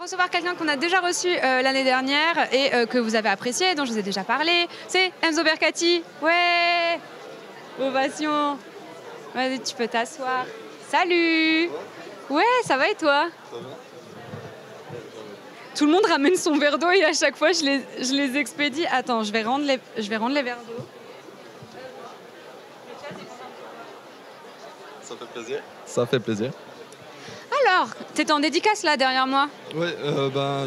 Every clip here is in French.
Recevoir quelqu'un qu'on a déjà reçu l'année dernière et que vous avez apprécié, dont je vous ai déjà parlé, c'est Enzo Bercati. Ouais, ovation. Vas-y, tu peux t'asseoir. Salut. Ouais, ça va et toi? Tout le monde ramène son verre d'eau et à chaque fois je les expédie. Attends, je vais rendre les verres d'eau. Ça fait plaisir. Ça fait plaisir. Alors, t'étais en dédicace là derrière moi? Ouais,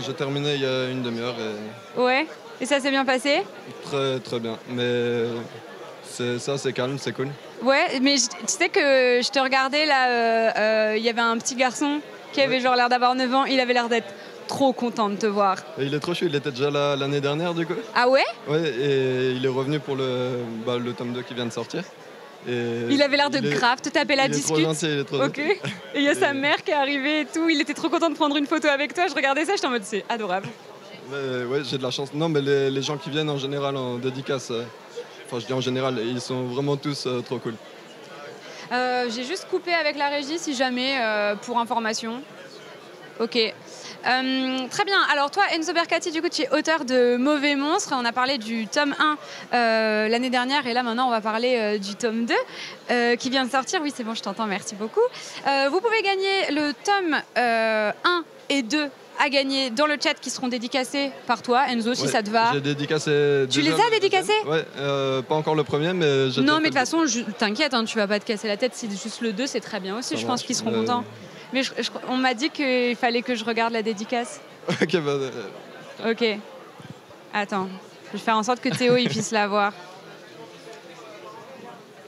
j'ai terminé il y a une demi-heure. Ouais, et ça s'est bien passé? Très très bien, mais c'est calme, c'est cool. Ouais, mais tu sais que je te regardais là, il y avait un petit garçon qui avait genre l'air d'avoir 9 ans, il avait l'air d'être trop content de te voir. Et il est trop chou, il était déjà là l'année dernière du coup. Ah ouais? Ouais, et il est revenu pour le tome 2 qui vient de sortir. Et il avait l'air de grave te taper la discute. Il est trop gentil, il est trop gentil. Et il y a sa mère qui est arrivée et tout, il était trop content de prendre une photo avec toi, je regardais ça, j'étais en mode c'est adorable. Ouais, j'ai de la chance. Non, mais les gens qui viennent en général en dédicace, enfin je dis en général, ils sont vraiment tous trop cool. J'ai juste coupé avec la régie si jamais, pour information. Ok. Très bien. Alors toi, Enzo Bercati, du coup, tu es auteur de Mauvais Monstres. On a parlé du tome 1 l'année dernière et là maintenant on va parler du tome 2 qui vient de sortir. Oui, c'est bon, je t'entends, merci beaucoup. Vous pouvez gagner le tome 1 et 2 à gagner dans le chat qui seront dédicacés par toi, Enzo, si ça te va. J'ai dédicacé. Tu les as dédicacés? Ouais, pas encore le premier, mais j'ai. Non, mais de toute façon, t'inquiète, hein, tu vas pas te casser la tête. Si juste le 2, c'est très bien aussi. Je pense qu'ils seront contents. Mais on m'a dit qu'il fallait que je regarde la dédicace. Ok, Ok. Attends, je vais faire en sorte que Théo il puisse la voir.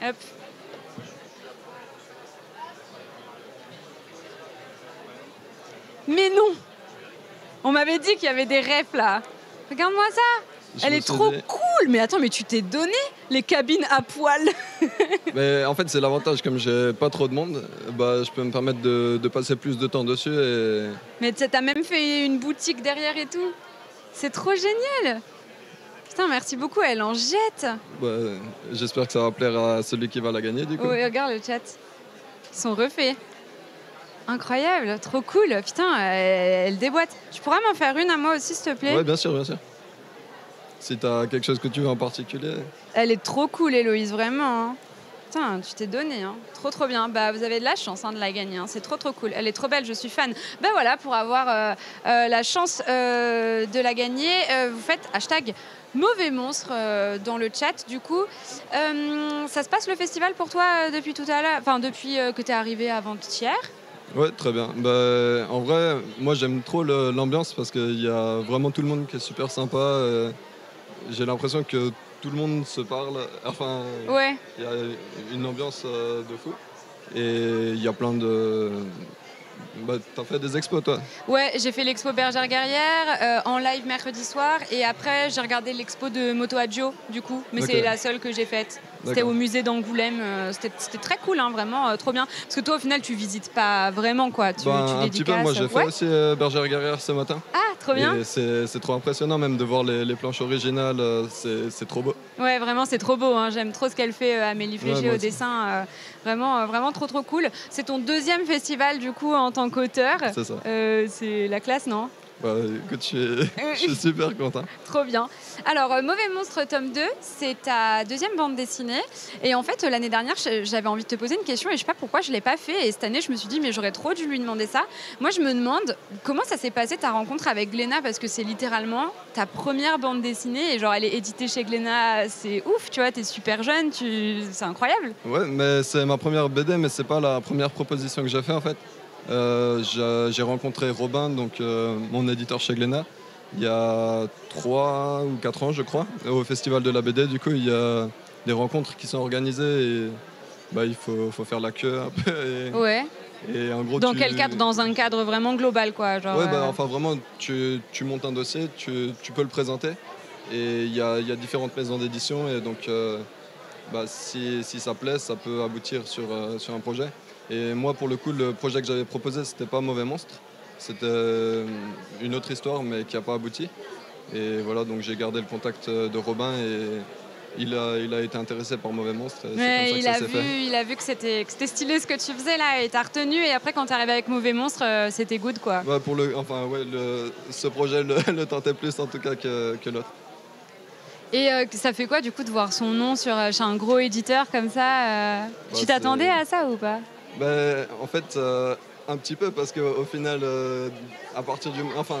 Hop. Mais non! On m'avait dit qu'il y avait des refs là. Regarde-moi ça! Elle est trop cool! Mais attends, mais tu t'es donné les cabines à poil? Mais en fait, c'est l'avantage, comme j'ai pas trop de monde, je peux me permettre de passer plus de temps dessus. Mais t'as même fait une boutique derrière et tout. C'est trop génial! Putain, merci beaucoup, elle en jette! J'espère que ça va plaire à celui qui va la gagner, du coup. Oui, regarde le chat. Ils sont refaits. Incroyable, trop cool. Putain, elle déboîte. Tu pourras m'en faire une à moi aussi, s'il te plaît? Ouais, bien sûr, bien sûr. Si t'as quelque chose que tu veux en particulier. Elle est trop cool, Héloïse, vraiment. Hein. Putain, tu t'es donné. Hein. Trop bien. Vous avez de la chance de la gagner. Hein. C'est trop cool. Elle est trop belle, je suis fan. Voilà, pour avoir la chance de la gagner, vous faites hashtag Mauvais Monstre dans le chat. Du coup, ça se passe le festival pour toi depuis tout à l'heure, enfin depuis que t'es arrivé avant-hier? Ouais, très bien. En vrai, moi j'aime trop l'ambiance parce qu'il y a vraiment tout le monde qui est super sympa. J'ai l'impression que tout le monde se parle. Enfin, ouais. Il y a une ambiance de fou. Et il y a plein de... t'as fait des expos, toi? Ouais, j'ai fait l'expo Bergère Guerrière en live mercredi soir. Et après, j'ai regardé l'expo de Moto Adjo, du coup. Mais c'est la seule que j'ai faite. C'était au musée d'Angoulême. C'était très cool, hein, vraiment, trop bien. Parce que toi, au final, tu visites pas vraiment, quoi. Tu un petit peu. Moi, j'ai fait aussi Bergère Guerrière ce matin. Ah, trop bien. C'est trop impressionnant, même de voir les planches originales. C'est trop beau. Ouais, vraiment, c'est trop beau. Hein. J'aime trop ce qu'elle fait, Amélie Flégé, au dessin. Vraiment trop cool. C'est ton deuxième festival, du coup, en tant qu'auteur. C'est ça. C'est la classe, non? Écoute, je suis super content. Trop bien. Alors, Mauvais Monstre tome 2, c'est ta deuxième bande dessinée. Et en fait, l'année dernière, j'avais envie de te poser une question et je sais pas pourquoi je l'ai pas fait. Et cette année, je me suis dit, mais j'aurais trop dû lui demander ça. Moi, je me demande comment ça s'est passé ta rencontre avec Glénat, parce que c'est littéralement ta première bande dessinée. Et genre, elle est éditée chez Glénat. C'est ouf, tu vois, t'es super jeune, c'est incroyable. Ouais, mais c'est ma première BD, mais c'est pas la première proposition que j'ai fait en fait. J'ai rencontré Robin, donc mon éditeur chez Glénat, il y a 3 ou 4 ans, je crois, au Festival de la BD. Du coup, il y a des rencontres qui sont organisées et il faut faire la queue un peu. Ouais. Et en gros, dans quel cadre? Dans un cadre vraiment global, quoi. Genre, ouais, enfin vraiment, tu montes un dossier, tu peux le présenter. Et il y a différentes maisons d'édition et donc si ça plaît, ça peut aboutir sur un projet. Et moi, pour le coup, le projet que j'avais proposé, c'était pas Mauvais Monstre. C'était une autre histoire, mais qui n'a pas abouti. Et voilà, donc j'ai gardé le contact de Robin il a été intéressé par Mauvais Monstre. Et Mais c'est comme ça que ça s'est fait. il a vu que c'était stylé ce que tu faisais là et t'as retenu. Et après, quand t'es arrivé avec Mauvais Monstre, c'était good quoi. Ouais, ce projet le tentait plus en tout cas que l'autre. Et ça fait quoi du coup de voir son nom chez un gros éditeur comme ça Tu t'attendais à ça ou pas? En fait, un petit peu parce qu'au final, à partir du... Enfin,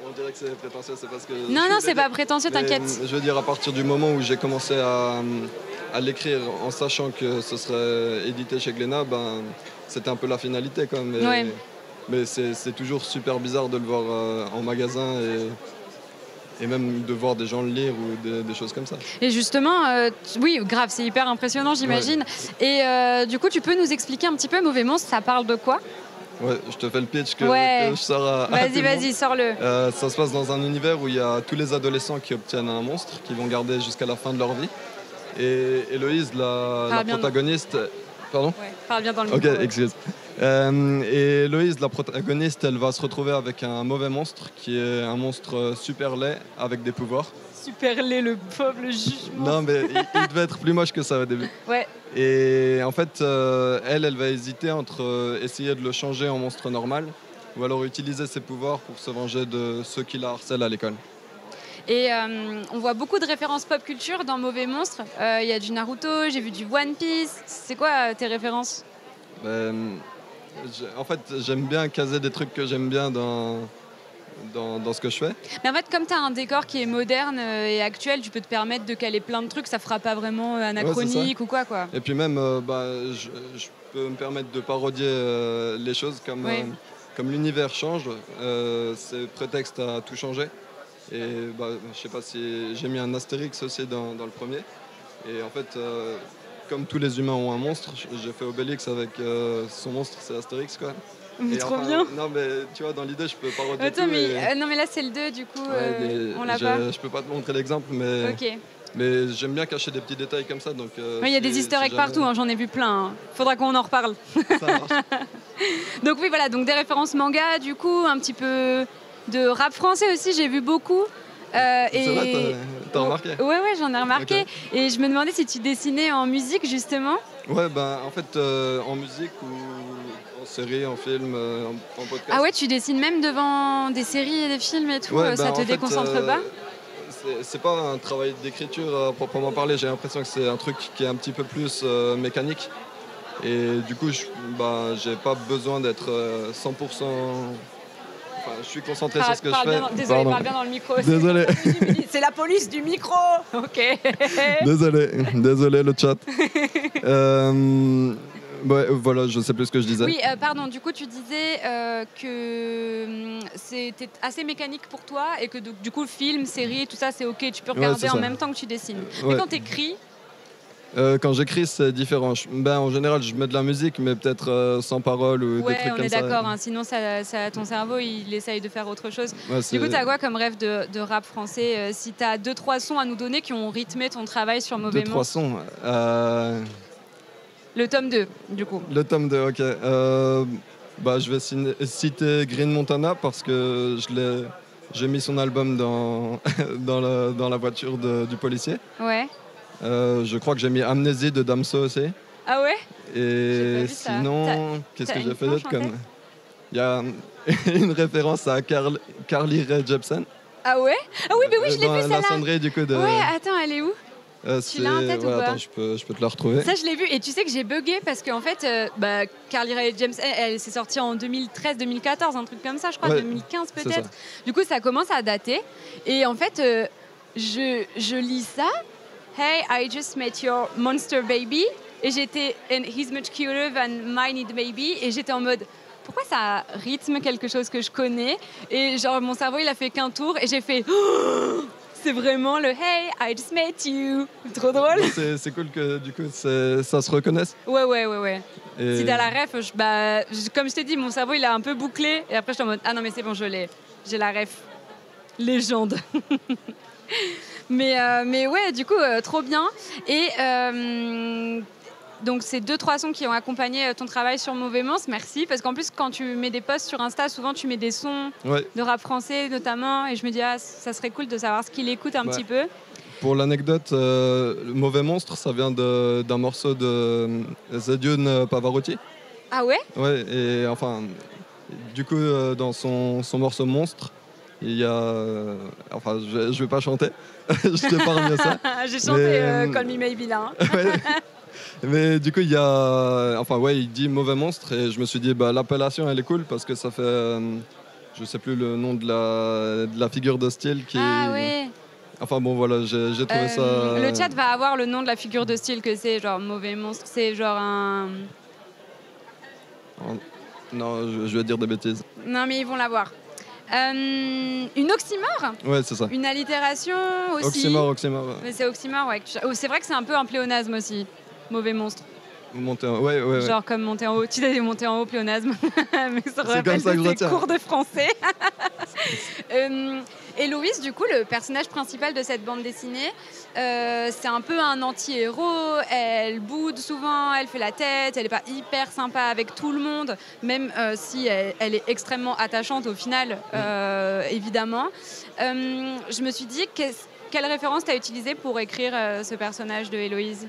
on dirait que c'est prétentieux, c'est parce que... Non, c'est pas prétentieux, t'inquiète. Je veux dire, à partir du moment où j'ai commencé à l'écrire en sachant que ce serait édité chez Glénat, c'était un peu la finalité quand même. Ouais. Mais c'est toujours super bizarre de le voir en magasin et même de voir des gens le lire ou des choses comme ça. Et justement, oui, grave, c'est hyper impressionnant, j'imagine. Ouais. Et du coup, tu peux nous expliquer un petit peu Mauvais Monstre, ça parle de quoi? Ouais, je te fais le pitch que je sors à Vas-y, sors-le. Ça se passe dans un univers où il y a tous les adolescents qui obtiennent un monstre, qui vont garder jusqu'à la fin de leur vie. Et Héloïse, la protagoniste... Pardon? Ouais, parle bien dans le micro. Ok, excuse. Et Héloïse, la protagoniste, elle va se retrouver avec un mauvais monstre qui est un monstre super laid avec des pouvoirs. Super laid, le pauvre, le jugement. Non, mais il devait être plus moche que ça au début. Ouais. Et en fait, elle va hésiter entre essayer de le changer en monstre normal ou alors utiliser ses pouvoirs pour se venger de ceux qui la harcèlent à l'école. Et on voit beaucoup de références pop culture dans Mauvais Monstre. Il y a du Naruto, j'ai vu du One Piece. C'est quoi tes références? En fait, j'aime bien caser des trucs que j'aime bien dans ce que je fais. Mais en fait, comme tu as un décor qui est moderne et actuel, tu peux te permettre de caler plein de trucs, ça fera pas vraiment anachronique ou quoi. Et puis même, je peux me permettre de parodier les choses comme l'univers change, c'est prétexte à tout changer. Et je sais pas si j'ai mis un astérix aussi dans le premier. Et en fait, comme tous les humains ont un monstre, j'ai fait Obélix avec son monstre, c'est Astérix quoi. Mais trop bien. Non mais tu vois, dans l'idée je peux parodier. Attends, non mais là c'est le 2 du coup, on l'a pas. Je peux pas te montrer l'exemple mais... Ok. Mais j'aime bien cacher des petits détails comme ça. Donc, il y a des easter eggs partout, j'en ai vu plein. Hein. Faudra qu'on en reparle. Ça marche. Donc oui, voilà, donc des références manga, du coup, un petit peu de rap français aussi, j'ai vu beaucoup. C'est vrai, t'as remarqué? Ouais, j'en ai remarqué. Okay. Et je me demandais si tu dessinais en musique, justement. Ouais, en fait, en musique ou en série, en film, en podcast. Ah ouais, tu dessines même devant des séries et des films et tout, ça te déconcentre pas? C'est pas un travail d'écriture à proprement parler, j'ai l'impression que c'est un truc qui est un petit peu plus mécanique. Et du coup, j'ai pas besoin d'être 100%... Enfin, je suis concentré sur ce que je fais. Désolé, parle bien dans le micro. Désolé. C'est la police du micro. Ok. Désolé le chat. Voilà, je sais plus ce que je disais. Oui, pardon. Du coup, tu disais que c'était assez mécanique pour toi et que du coup, film, série, tout ça, c'est ok. Tu peux regarder en même temps que tu dessines. Mais quand t'écris... Quand j'écris, c'est différent. En général, je mets de la musique, mais peut-être sans parole ou des trucs comme ça. Ouais, on est d'accord. Hein, sinon, ton cerveau, il essaye de faire autre chose. Ouais, du coup, tu as quoi comme rêve de rap français si tu as 2-3 sons à nous donner qui ont rythmé ton travail sur Mauvais Monstre? 2-3 sons Le tome 2, du coup. Le tome 2, ok. Je vais citer Green Montana parce que j'ai mis son album dans la voiture du policier. Ouais. Je crois que j'ai mis Amnésie de Damso aussi. Ah ouais? Et sinon, qu'est-ce que j'ai fait d'autre comme... Il y a une référence à Carly Rae Jepsen. Ah ouais? Ah oui, je l'ai vu celle-là. La sonnerie du coup de... Ouais, attends, elle est où? Tu l'as en tête ou pas? Attends, je peux te la retrouver. Ça, je l'ai vu. Et tu sais que j'ai bugué parce qu'en fait, Carly Rae Jepsen, elle s'est sortie en 2013-2014, un truc comme ça, je crois, 2015 peut-être. Du coup, ça commence à dater. Et en fait, je lis ça. Hey, I just met your monster baby. Et j'étais, and he's much cuter than my need baby. Et j'étais en mode, pourquoi ça rythme quelque chose que je connais? Et genre, mon cerveau, il a fait qu'un tour. Et j'ai fait, oh, c'est vraiment le Hey, I just met you. Trop drôle. C'est cool que du coup, ça se reconnaisse. Ouais. Et... Si t'as la ref, comme je t'ai dit, mon cerveau, il a un peu bouclé. Et après, je suis en mode, ah non, mais c'est bon, je l'ai. J'ai la ref. Légende. Mais ouais, du coup, trop bien. Et donc, c'est 2-3 sons qui ont accompagné ton travail sur Mauvais Monstre. Merci. Parce qu'en plus, quand tu mets des posts sur Insta, souvent, tu mets des sons de rap français, notamment. Et je me dis, ça serait cool de savoir ce qu'il écoute un petit peu. Pour l'anecdote, le Mauvais Monstre, ça vient d'un morceau de Zedune Pavarotti. Ah ouais? Ouais, et enfin, du coup, dans son morceau Monstre, il y a. Enfin, je vais pas chanter, je t'épargne ça. J'ai chanté Mais, Call Me Maybe là. Ouais. Mais du coup, il y a. Enfin, ouais, il dit Mauvais Monstre, et je me suis dit, bah, l'appellation, elle est cool parce que ça fait. Je sais plus le nom de la figure de style qui. Ah ouais. Enfin, bon, voilà, j'ai trouvé ça. Le chat va avoir le nom de la figure de style que c'est, genre Mauvais Monstre. C'est genre un. Non, je vais dire des bêtises. Non, mais ils vont l'avoir. Une oxymore? Ouais, c'est ça. Une allitération aussi. Oxymore. Ouais. Mais c'est oxymore, ouais. C'est vrai que c'est un peu un pléonasme aussi. Mauvais Monstre. Ouais. Genre comme monter en haut. Tu t'as dit monter en haut, pléonasme. Mais ça rappelle tes cours de français. Héloïse, du coup, le personnage principal de cette bande dessinée, c'est un peu un anti-héros. Elle boude souvent, elle fait la tête, elle n'est pas hyper sympa avec tout le monde, même si elle est extrêmement attachante au final, évidemment. Je me suis dit, quelle référence tu as utilisée pour écrire ce personnage de Héloïse?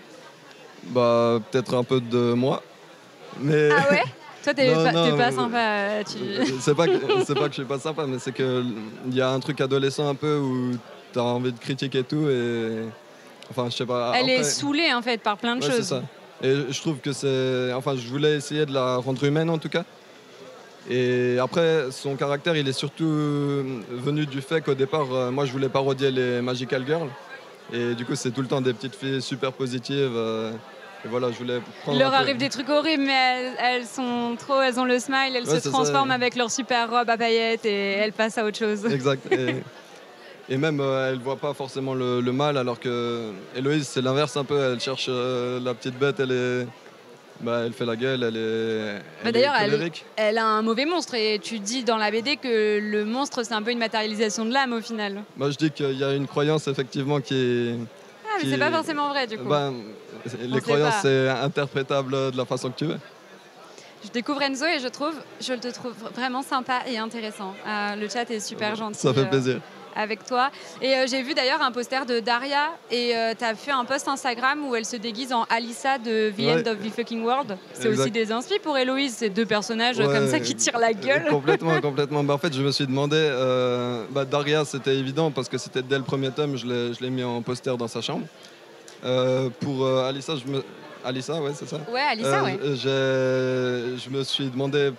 Bah, peut-être un peu de moi. Mais... Ah ouais? Toi, t'es pas sympa. C'est pas que je suis pas sympa, mais c'est qu'il y a un truc adolescent un peu où t'as envie de critiquer et tout. Et... Enfin, je sais pas. Elle est saoulée, en fait, par plein de choses. C'est ça. Et je trouve que c'est... Enfin, je voulais essayer de la rendre humaine, en tout cas. Et après, son caractère, il est surtout venu du fait qu'au départ, moi, je voulais parodier les Magical Girls. Et du coup, c'est tout le temps des petites filles super positives. Et voilà, je voulais prendre. Il leur arrive des trucs horribles, mais elles ont le smile, elles se transforment avec leur super robe à paillettes et elles passent à autre chose. Exact. Et même, elles ne voient pas forcément le mal, alors que Héloïse, c'est l'inverse un peu. Elle cherche la petite bête, elle fait la gueule, D'ailleurs, est colérique. Elle a un mauvais monstre et tu dis dans la BD que le monstre, c'est un peu une matérialisation de l'âme au final. Moi, je dis qu'il y a une croyance effectivement qui est... Ah, mais c'est pas forcément vrai du coup. Les croyances, c'est interprétable de la façon que tu veux. Je découvre Enzo et je le trouve vraiment sympa et intéressant. Le chat est super gentil. Ça fait plaisir. Avec toi. Et j'ai vu d'ailleurs un poster de Daria et tu as fait un post Instagram où elle se déguise en Alissa de The End of the Fucking World. C'est aussi des inspi pour Héloïse, ces deux personnages comme ça qui tirent la gueule. Complètement. Bah, en fait, je me suis demandé, Daria, c'était évident parce que c'était dès le premier tome, je l'ai mis en poster dans sa chambre. Pour Alissa, Alissa, ouais, c'est ça. Ouais, Alissa, ouais. Je me suis demandé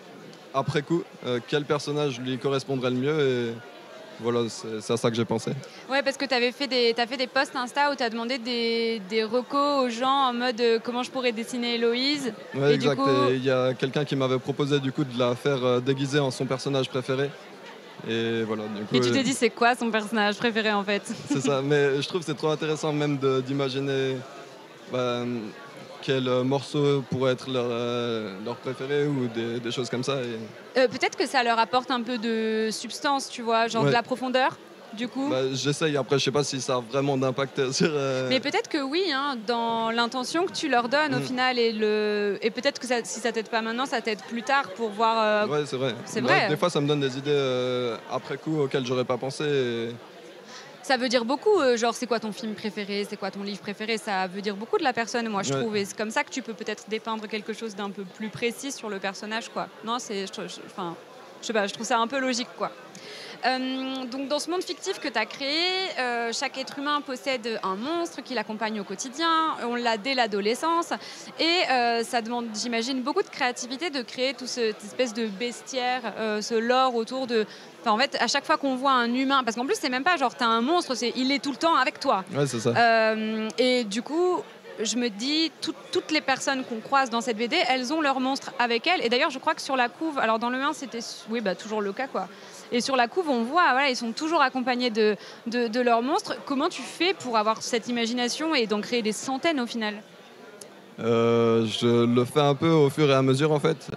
après coup quel personnage lui correspondrait le mieux et voilà, c'est à ça que j'ai pensé. Ouais, parce que t'as fait des posts Insta où t'as demandé des recos aux gens en mode comment je pourrais dessiner Héloïse. Ouais, et exact. Du coup... Et il y a quelqu'un qui m'avait proposé du coup de la faire déguiser en son personnage préféré. Et voilà. Du coup, et tu t'es dit c'est quoi son personnage préféré en fait? C'est ça. Mais je trouve que c'est trop intéressant même d'imaginer quel morceau pourrait être leur préféré ou des choses comme ça. Peut-être que ça leur apporte un peu de substance, tu vois, genre de la profondeur, du coup. J'essaye, après je sais pas si ça a vraiment d'impact sur... Mais peut-être que oui, hein, dans l'intention que tu leur donnes au final, et peut-être que si ça t'aide pas maintenant, ça t'aide plus tard pour voir... Ouais, c'est vrai. C'est vrai. Des fois ça me donne des idées après coup auxquelles j'aurais pas pensé. Ça veut dire beaucoup, genre c'est quoi ton film préféré, c'est quoi ton livre préféré, ça veut dire beaucoup de la personne, moi je trouve, et c'est comme ça que tu peux peut-être dépeindre quelque chose d'un peu plus précis sur le personnage, quoi. Non, je sais pas, je trouve ça un peu logique, quoi. Donc dans ce monde fictif que tu as créé, chaque être humain possède un monstre qui l'accompagne au quotidien, on l'a dès l'adolescence, et ça demande, j'imagine, beaucoup de créativité de créer toute cette espèce de bestiaire, ce lore autour de... Enfin, en fait, à chaque fois qu'on voit un humain, parce qu'en plus c'est même pas genre t'as un monstre, il est tout le temps avec toi. Ouais, c'est ça. Et du coup, je me dis, toutes les personnes qu'on croise dans cette BD, elles ont leur monstre avec elles. Et d'ailleurs, je crois que sur la couve, alors dans le 1, c'était toujours le cas, quoi. Et sur la couve, on voit, voilà, ils sont toujours accompagnés de leur monstre. Comment tu fais pour avoir cette imagination et d'en créer des centaines au final ? Je le fais un peu au fur et à mesure, en fait.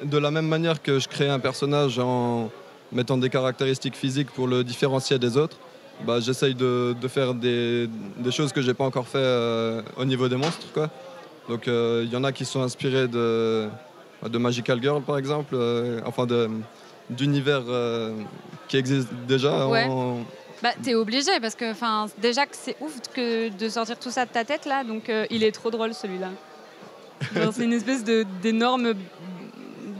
De la même manière que je crée un personnage en mettant des caractéristiques physiques pour le différencier des autres, j'essaye de faire des choses que j'ai pas encore fait au niveau des monstres, quoi. Donc il y en a qui sont inspirés de Magical Girl par exemple, d'univers qui existe déjà Bah, t'es obligé parce que déjà que c'est ouf de sortir tout ça de ta tête là, donc il est trop drôle celui-là. Genre, c'est une espèce d'énorme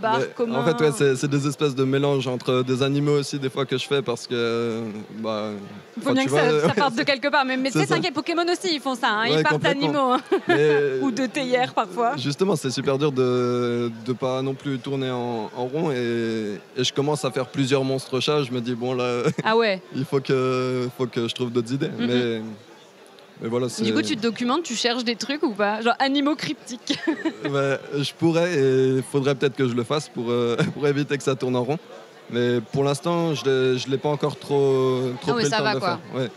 bar commun. En fait, ouais, c'est des espèces de mélanges entre des animaux aussi, des fois, que je fais parce que. Bah, il faut bien que ça parte de quelque part. Mais tu sais, t'inquiète, Pokémon aussi, ils font ça. Hein, ils partent d'animaux. Hein. Ou de théières parfois. Justement, c'est super dur de pas non plus tourner en rond. Et je commence à faire plusieurs monstres chats. Je me dis, bon, là. Ah ouais. Il faut que je trouve d'autres idées. Mais voilà, du coup, tu te documentes, tu cherches des trucs ou pas? Genre animaux cryptiques. Je pourrais et il faudrait peut-être que je le fasse pour éviter que ça tourne en rond. Mais pour l'instant, je l'ai pas encore trop pris le temps de le faire. Ouais.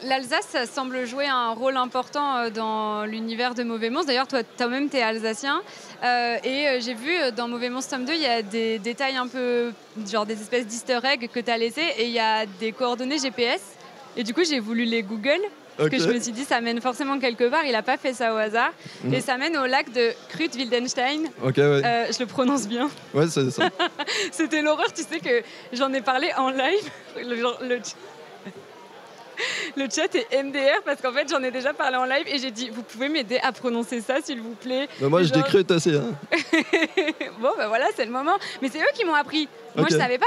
L'Alsace semble jouer un rôle important dans l'univers de Mauvais Monstres. D'ailleurs, toi-même, tu es alsacien. Et j'ai vu dans Mauvais Monstres tome 2, il y a des détails un peu, genre des espèces d'easter eggs que tu as laissés. Et il y a des coordonnées GPS. Et du coup, j'ai voulu les Google. Parce que je me suis dit, ça mène forcément quelque part. Il n'a pas fait ça au hasard. Et ça mène au lac de Krut-Wildenstein. Ouais. Je le prononce bien. Ouais, c'est ça. C'était l'horreur. Tu sais que j'en ai parlé en live. Le chat est MDR parce qu'en fait, j'en ai déjà parlé en live. Et j'ai dit, vous pouvez m'aider à prononcer ça, s'il vous plaît. Mais moi, je dis Krut aussi. Hein. Bon, ben voilà, c'est le moment. Mais c'est eux qui m'ont appris. Moi, je savais pas.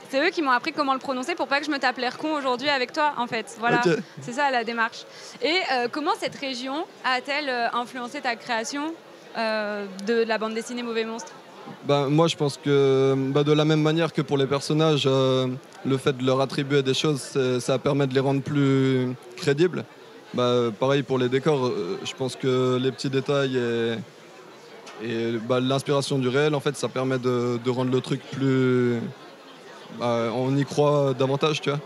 C'est eux qui m'ont appris comment le prononcer pour pas que je me tape l'air con aujourd'hui avec toi, en fait. Voilà, c'est ça la démarche. Et comment cette région a-t-elle influencé ta création de la bande dessinée Mauvais Monstres? Moi, je pense que de la même manière que pour les personnages, le fait de leur attribuer des choses, ça permet de les rendre plus crédibles. Pareil pour les décors, je pense que les petits détails et l'inspiration du réel, en fait, ça permet de rendre le truc plus... on y croit davantage, tu vois.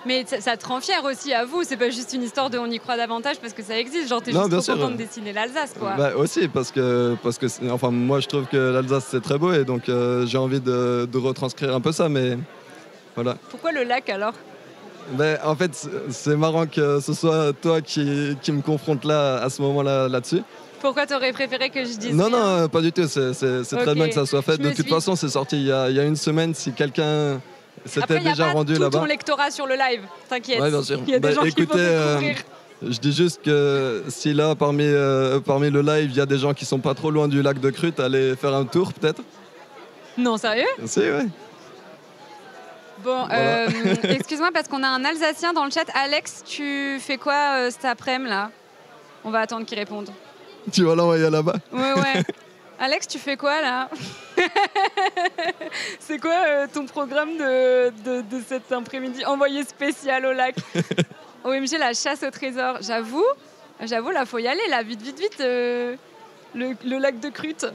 Mais ça te rend fier aussi à vous, c'est pas juste une histoire de on y croit davantage parce que ça existe, genre t'es juste trop content de dessiner l'Alsace, quoi. Aussi, parce que enfin, moi je trouve que l'Alsace c'est très beau et donc j'ai envie de retranscrire un peu ça, mais voilà. Pourquoi le lac alors? En fait, c'est marrant que ce soit toi qui me confronte là, à ce moment-là, là-dessus. Pourquoi t'aurais préféré que je dise Non, pas du tout, c'est très bien que ça soit fait. De toute façon, c'est sorti il y a une semaine, si quelqu'un... C'était déjà rendu là-bas. Après, il n'y a pas tout ton lectorat sur le live, t'inquiète. Ouais, bien sûr. Il y a des gens qui vont découvrir. Je dis juste que si là, parmi le live, il y a des gens qui sont pas trop loin du lac de Krut, allez faire un tour peut-être. Non, sérieux? Si, ouais. Bon, voilà. Excuse-moi parce qu'on a un Alsacien dans le chat. Alex, tu fais quoi cet après-midi là? On va attendre qu'il réponde. Tu vas l'envoyer là-bas? Ouais. Alex, tu fais quoi là? C'est quoi ton programme de cet après-midi envoyé spécial au lac? OMG, la chasse au trésor. J'avoue, là, faut y aller, là, vite, le lac de Krut.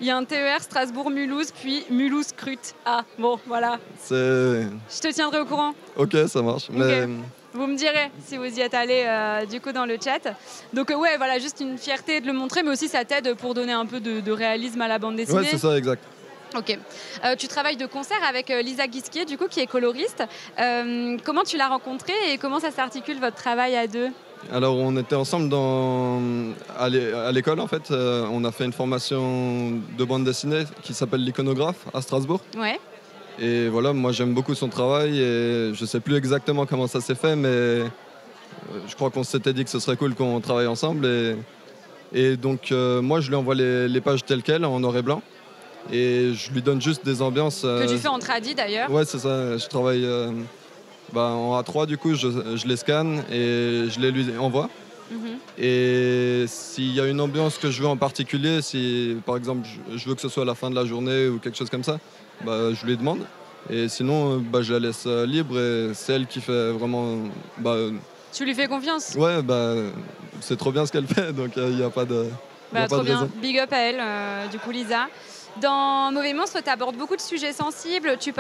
Il y a un TER Strasbourg-Mulhouse, puis Mulhouse-Krut. Ah, bon, voilà. Je te tiendrai au courant. Ok, ça marche. Okay. Mais... Vous me direz si vous y êtes allé du coup dans le chat. Donc ouais, voilà, juste une fierté de le montrer, mais aussi ça t'aide pour donner un peu de réalisme à la bande dessinée. Ouais, c'est ça, exact. Ok. Tu travailles de concert avec Lisa Guisquier, du coup, qui est coloriste. Comment tu l'as rencontrée et comment ça s'articule votre travail à deux? Alors, on était ensemble à l'école, en fait. On a fait une formation de bande dessinée qui s'appelle l'iconographe à Strasbourg. Ouais. Et voilà, moi j'aime beaucoup son travail et je sais plus exactement comment ça s'est fait, mais je crois qu'on s'était dit que ce serait cool qu'on travaille ensemble. Et donc moi je lui envoie les pages telles quelles, en noir et blanc. Et je lui donne juste des ambiances. Que tu fais en tradi d'ailleurs. Ouais, c'est ça. Je travaille en A3, du coup, je les scanne et je les lui envoie. Et s'il y a une ambiance que je veux en particulier, si par exemple je veux que ce soit à la fin de la journée ou quelque chose comme ça, je lui demande. Et sinon, je la laisse libre et c'est elle qui fait vraiment... tu lui fais confiance? Ouais, c'est trop bien ce qu'elle fait, donc il n'y a pas de... trop bien, big up à elle, du coup Lisa. Dans Mauvais Monstres, tu abordes beaucoup de sujets sensibles. Tout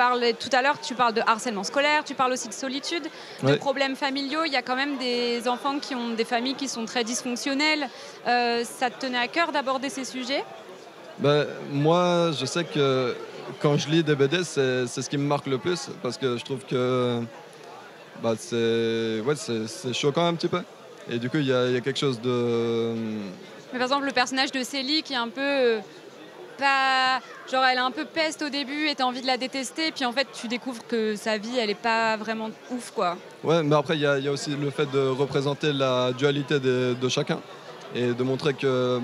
à l'heure, tu parles de harcèlement scolaire, tu parles aussi de solitude, de problèmes familiaux. Il y a quand même des enfants qui ont des familles qui sont très dysfonctionnelles. Ça te tenait à cœur d'aborder ces sujets? Moi, je sais que quand je lis des BD, c'est ce qui me marque le plus parce que je trouve que c'est choquant un petit peu. Et du coup, il y a quelque chose de... Mais par exemple, le personnage de Célie qui est un peu... pas... Genre, elle est un peu peste au début et t'as envie de la détester, puis en fait, tu découvres que sa vie, elle est pas vraiment ouf, quoi. Ouais, mais après, il y a aussi le fait de représenter la dualité de chacun et de montrer que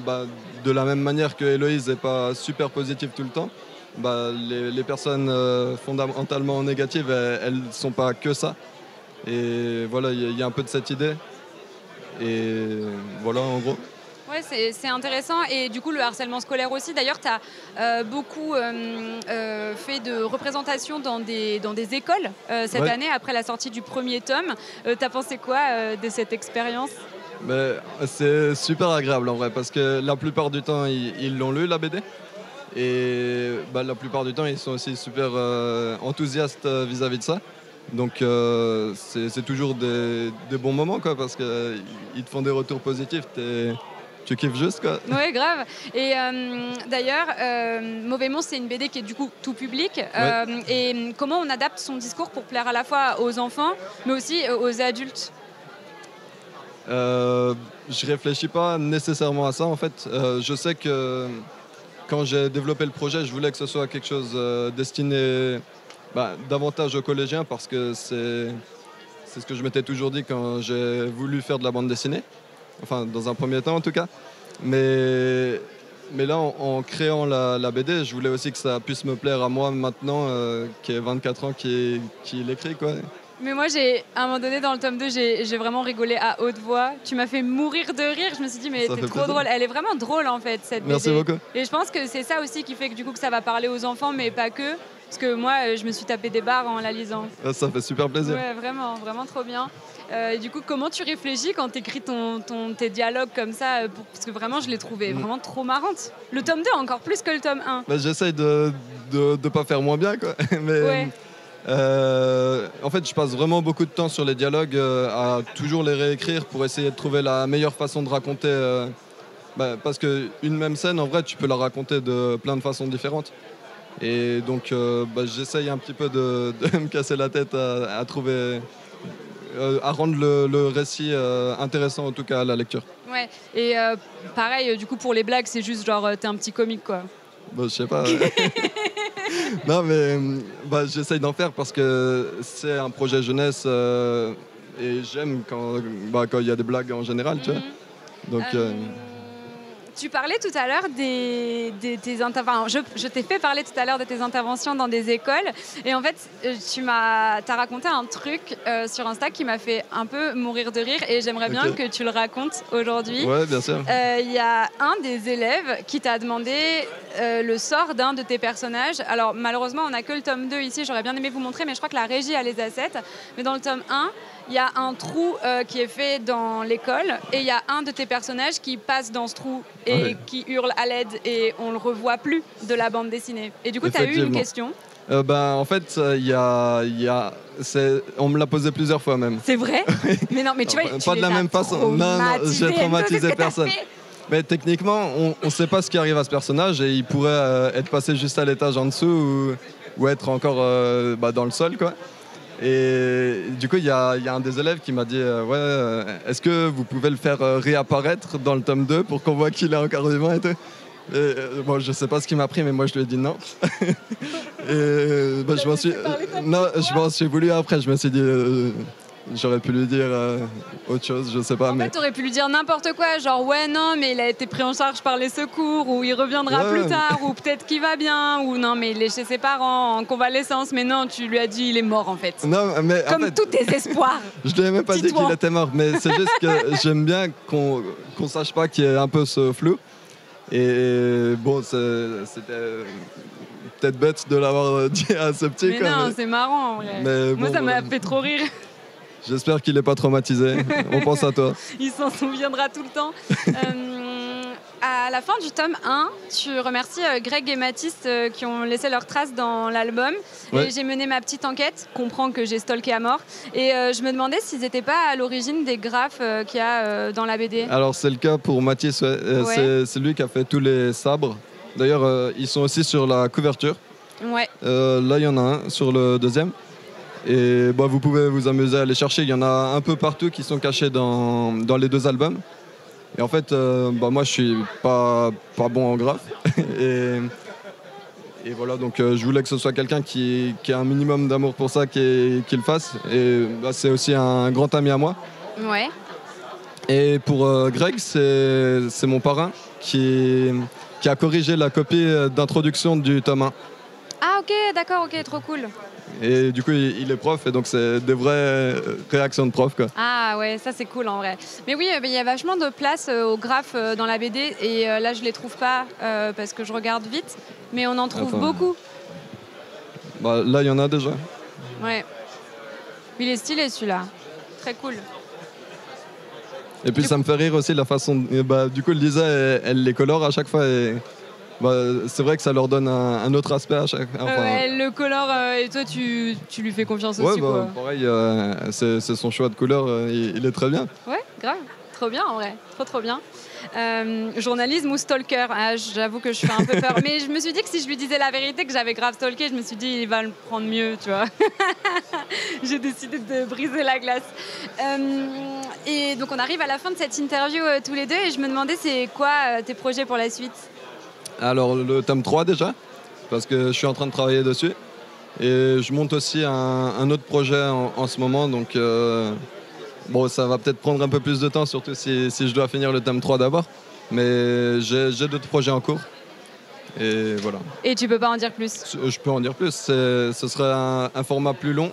de la même manière que Héloïse n'est pas super positive tout le temps, les personnes fondamentalement négatives, elles ne sont pas que ça. Et voilà, il y a un peu de cette idée. Et voilà, en gros. Ouais, c'est intéressant. Et du coup, le harcèlement scolaire aussi. D'ailleurs, tu as beaucoup fait de représentations dans des écoles cette année, après la sortie du premier tome. Tu as pensé quoi de cette expérience ? C'est super agréable en vrai, parce que la plupart du temps, ils l'ont lu, la BD. Et la plupart du temps, ils sont aussi super enthousiastes vis-à-vis de ça. Donc c'est toujours des bons moments, quoi, parce qu'ils te font des retours positifs. Tu kiffes juste, quoi. Ouais, grave. Et d'ailleurs, Mauvais Monstre, c'est une BD qui est du coup tout public. Et comment on adapte son discours pour plaire à la fois aux enfants, mais aussi aux adultes ? Je réfléchis pas nécessairement à ça, en fait. Je sais que quand j'ai développé le projet, je voulais que ce soit quelque chose destiné davantage aux collégiens, parce que c'est ce que je m'étais toujours dit quand j'ai voulu faire de la bande dessinée. Enfin, dans un premier temps, en tout cas. Mais là, en créant la BD, je voulais aussi que ça puisse me plaire à moi maintenant, qui ai 24 ans, qui l'écrit, quoi. Mais moi, à un moment donné, dans le tome 2, j'ai vraiment rigolé à haute voix. Tu m'as fait mourir de rire. Je me suis dit, mais t'es trop drôle. Elle est vraiment drôle, en fait, cette BD. Merci beaucoup. Et je pense que c'est ça aussi qui fait que, du coup, que ça va parler aux enfants, mais pas que. Parce que moi, je me suis tapé des barres en la lisant. Ça fait super plaisir. Ouais, vraiment, vraiment trop bien. Et du coup, comment tu réfléchis quand tu écris tes dialogues comme ça parce que vraiment, je l'ai trouvé vraiment trop marrante. Le tome 2, encore plus que le tome 1. J'essaye de pas faire moins bien, quoi. Mais, ouais. En fait, je passe vraiment beaucoup de temps sur les dialogues, à toujours les réécrire pour essayer de trouver la meilleure façon de raconter. Parce qu'une même scène, en vrai, tu peux la raconter de plein de façons différentes. Et donc, j'essaye un petit peu de me casser la tête à trouver... à rendre le récit intéressant, en tout cas à la lecture. Ouais, et pareil, du coup pour les blagues, c'est juste genre t'es un petit comique, quoi. Je sais pas. Non, mais j'essaye d'en faire parce que c'est un projet jeunesse et j'aime quand il y a des blagues en général, tu vois. Donc... Tu parlais tout à l'heure tes interventions. Je t'ai fait parler tout à l'heure de tes interventions dans des écoles. Et en fait, t'as raconté un truc sur Insta qui m'a fait un peu mourir de rire. Et j'aimerais bien que tu le racontes aujourd'hui. Ouais, bien sûr. Il y a un des élèves qui t'a demandé le sort d'un de tes personnages. Alors, malheureusement, on n'a que le tome 2 ici. J'aurais bien aimé vous montrer, mais je crois que la régie a les assets. Mais dans le tome 1, il y a un trou qui est fait dans l'école. Et il y a un de tes personnages qui passe dans ce trou et qui hurle à l'aide, et on le revoit plus de la bande dessinée. Et du coup, tu as eu une question. En fait, on me l'a posé plusieurs fois même. C'est vrai? Mais non, mais tu vois, pas de la même façon. Non, j'ai traumatisé personne. Mais techniquement, on ne sait pas ce qui arrive à ce personnage, et il pourrait être passé juste à l'étage en dessous ou être encore dans le sol, quoi. Et du coup, il y a un des élèves qui m'a dit est-ce que vous pouvez le faire réapparaître dans le tome 2 pour qu'on voit qu'il est encore vivant et tout. Et, je sais pas ce qui m'a pris, mais moi je lui ai dit non. Et je m'en suis voulu après. Je me suis dit j'aurais pu lui dire autre chose, je sais pas. En fait, t'aurais pu lui dire n'importe quoi, genre ouais, non, mais il a été pris en charge par les secours, ou il reviendra plus tard, ou peut-être qu'il va bien, ou non, mais il est chez ses parents en convalescence, mais non, tu lui as dit il est mort en fait. Non, mais comme en fait, tous tes espoirs. Je lui ai même pas dit qu'il était mort, mais c'est juste que j'aime bien qu'on sache pas qu'il y ait un peu ce flou. Et bon, c'était peut-être bête de l'avoir dit à ce petit. Mais non, c'est marrant en vrai. Moi, ça m'a fait trop rire. J'espère qu'il n'est pas traumatisé. On pense à toi. Il s'en souviendra tout le temps. À la fin du tome 1, tu remercies Greg et Mathis qui ont laissé leurs traces dans l'album. Ouais. Et j'ai mené ma petite enquête, comprends que j'ai stalké à mort. Et je me demandais s'ils n'étaient pas à l'origine des graphes qu'il y a dans la BD. Alors c'est le cas pour Mathis, c'est lui qui a fait tous les sabres. D'ailleurs, ils sont aussi sur la couverture. Ouais. Là, il y en a un sur le deuxième. Et vous pouvez vous amuser à les chercher. Il y en a un peu partout qui sont cachés dans les deux albums. Et en fait, moi, je suis pas bon en graphe. et, et voilà, donc je voulais que ce soit quelqu'un qui a un minimum d'amour pour ça, qui le fasse. Et c'est aussi un grand ami à moi. Ouais. Et pour Greg, c'est mon parrain qui a corrigé la copie d'introduction du tome 1. Ah ok, d'accord, ok, trop cool. Et du coup, il est prof, et donc c'est des vraies réactions de prof, quoi. Ah ouais, ça c'est cool en vrai. Mais oui, il y a vachement de place au graphe dans la BD, et là je les trouve pas parce que je regarde vite, mais on en trouve beaucoup. Là, il y en a déjà. Ouais. Il est stylé celui-là. Très cool. Et puis ça me fait rire aussi la façon... du coup, Lisa, elle les colore à chaque fois, et c'est vrai que ça leur donne un autre aspect à chaque fois. Elle le colore et toi tu lui fais confiance aussi, quoi. Pareil, c'est son choix de couleur, il est très bien. Ouais, grave. Trop bien en vrai. Trop bien. Journalisme ou stalker, j'avoue que je fais un peu peur. Mais je me suis dit que si je lui disais la vérité, que j'avais grave stalké, je me suis dit il va le prendre mieux, tu vois. J'ai décidé de briser la glace. Et donc on arrive à la fin de cette interview tous les deux, et je me demandais c'est quoi tes projets pour la suite? Alors le tome 3 déjà, parce que je suis en train de travailler dessus. Et je monte aussi un autre projet en ce moment, donc ça va peut-être prendre un peu plus de temps, surtout si je dois finir le tome 3 d'abord. Mais j'ai d'autres projets en cours. Et voilà. Et tu peux pas en dire plus? Je peux en dire plus. Ce serait un format plus long,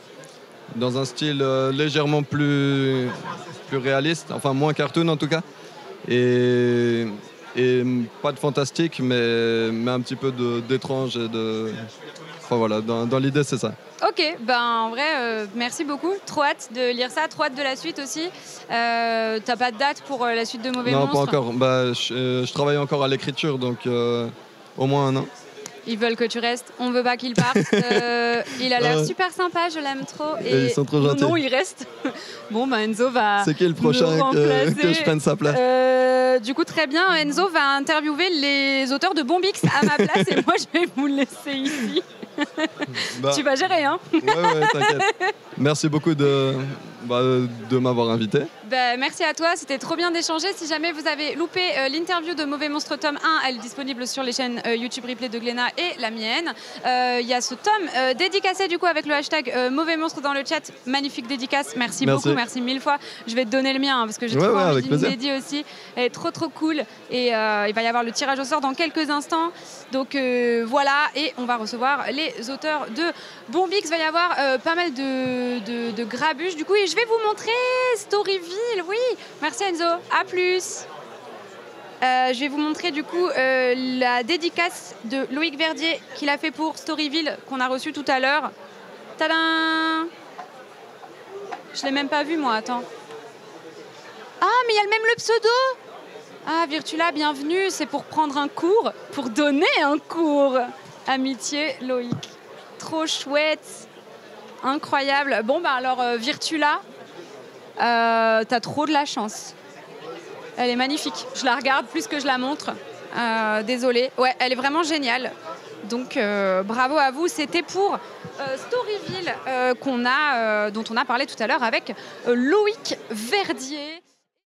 dans un style légèrement plus réaliste, enfin moins cartoon en tout cas. Et pas de fantastique, mais un petit peu d'étrange et de... Enfin voilà, dans l'idée c'est ça. Ok, en vrai, merci beaucoup. Trop hâte de lire ça, trop hâte de la suite aussi. T'as pas de date pour la suite de Mauvais Monstres? Non, pas encore. Je travaille encore à l'écriture, donc au moins 1 an. Ils veulent que tu restes, on veut pas qu'il parte. Il a l'air super sympa, je l'aime trop. Et ils sont trop gentils. Non, il reste. Enzo va... C'est qui le prochain que je prenne sa place? Du coup, très bien, Enzo va interviewer les auteurs de Bombix à ma place, et moi je vais vous laisser ici. Tu vas gérer, hein? Ouais, t'inquiète. Merci beaucoup de m'avoir invité. Merci à toi, c'était trop bien d'échanger. Si jamais vous avez loupé l'interview de Mauvais Monstre tome 1, elle est disponible sur les chaînes YouTube Replay de Glénat et la mienne. Il y a ce tome dédicacé du coup avec le hashtag Mauvais Monstre dans le chat. Magnifique dédicace, merci beaucoup, merci 1000 fois. Je vais te donner le mien parce que j'ai trop envie d'une dédie aussi. Elle est trop cool, et il va y avoir le tirage au sort dans quelques instants. Donc voilà, et on va recevoir les auteurs de Bombix. Il va y avoir pas mal de grabuches du coup, et je vais vous montrer Storyville. Oui, merci Enzo, à plus. Je vais vous montrer du coup la dédicace de Loïc Verdier qu'il a fait pour Storyville, qu'on a reçu tout à l'heure. Tadam! Je l'ai même pas vu moi, attends. Ah, mais il y a même le pseudo! Ah, Virtula, bienvenue, c'est pour prendre un cours, pour donner un cours. Amitié, Loïc. Trop chouette. Incroyable. Alors, Virtula, t'as trop de la chance. Elle est magnifique. Je la regarde plus que je la montre. Désolée. Ouais, elle est vraiment géniale. Donc, bravo à vous. C'était pour Storyville dont on a parlé tout à l'heure avec Loïc Verdier.